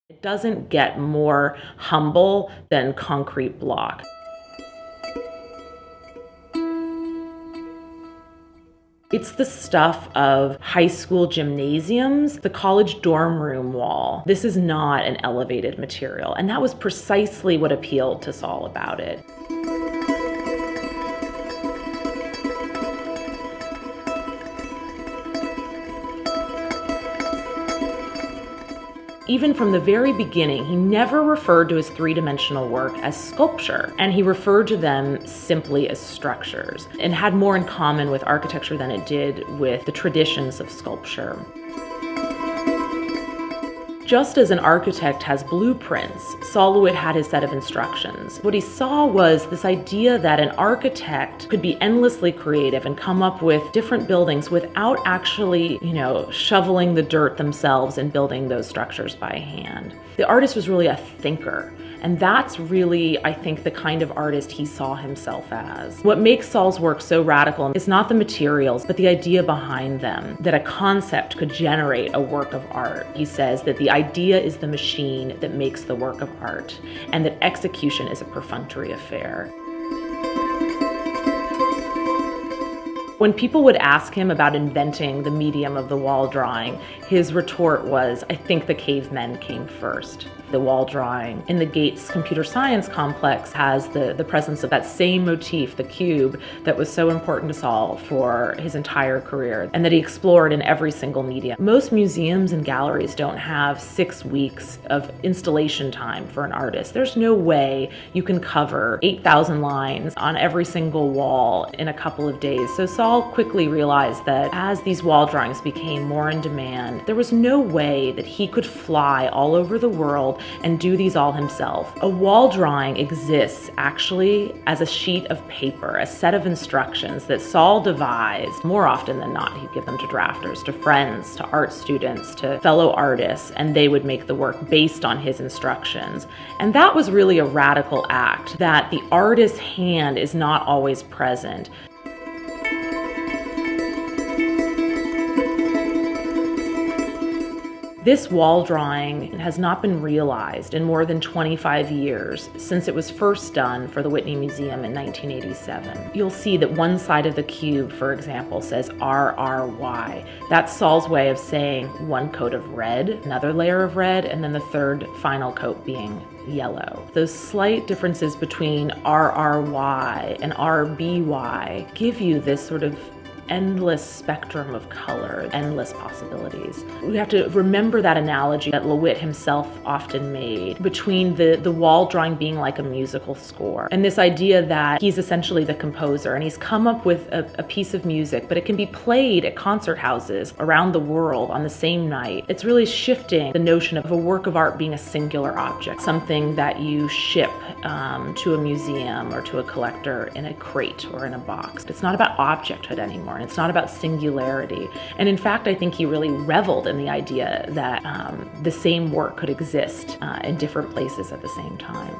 It doesn't get more humble than concrete block. It's the stuff of high school gymnasiums, the college dorm room wall. This is not an elevated material, and that was precisely what appealed to Sol about it. Even from the very beginning, he never referred to his three-dimensional work as sculpture, and he referred to them simply as structures, and had more in common with architecture than it did with the traditions of sculpture. Just as an architect has blueprints, Sol LeWitt had his set of instructions. What he saw was this idea that an architect could be endlessly creative and come up with different buildings without actually, shoveling the dirt themselves and building those structures by hand. The artist was really a thinker. And that's really, I think, the kind of artist he saw himself as. What makes Sol's work so radical is not the materials, but the idea behind them, that a concept could generate a work of art. He says that the idea is the machine that makes the work of art, and that execution is a perfunctory affair. When people would ask him about inventing the medium of the wall drawing, his retort was, I think the cavemen came first. The wall drawing in the Gates Computer Science Complex has the presence of that same motif, the cube, that was so important to Sol for his entire career, and that he explored in every single medium. Most museums and galleries don't have 6 weeks of installation time for an artist. There's no way you can cover 8,000 lines on every single wall in a couple of days. So Sol quickly realized that as these wall drawings became more in demand, there was no way that he could fly all over the world and do these all himself. A wall drawing exists actually as a sheet of paper, a set of instructions that Sol devised. More often than not, he'd give them to drafters, to friends, to art students, to fellow artists, and they would make the work based on his instructions. And that was really a radical act, that the artist's hand is not always present. This wall drawing has not been realized in more than 25 years since it was first done for the Whitney Museum in 1987. You'll see that one side of the cube, for example, says RRY. That's Sol's way of saying one coat of red, another layer of red, and then the third final coat being yellow. Those slight differences between RRY and RBY give you this sort of endless spectrum of color, endless possibilities. We have to remember that analogy that LeWitt himself often made between the wall drawing being like a musical score, and this idea that he's essentially the composer, and he's come up with a piece of music, but it can be played at concert houses around the world on the same night. It's really shifting the notion of a work of art being a singular object, something that you ship to a museum or to a collector in a crate or in a box. It's not about objecthood anymore. And it's not about singularity. And in fact, I think he really reveled in the idea that the same work could exist in different places at the same time.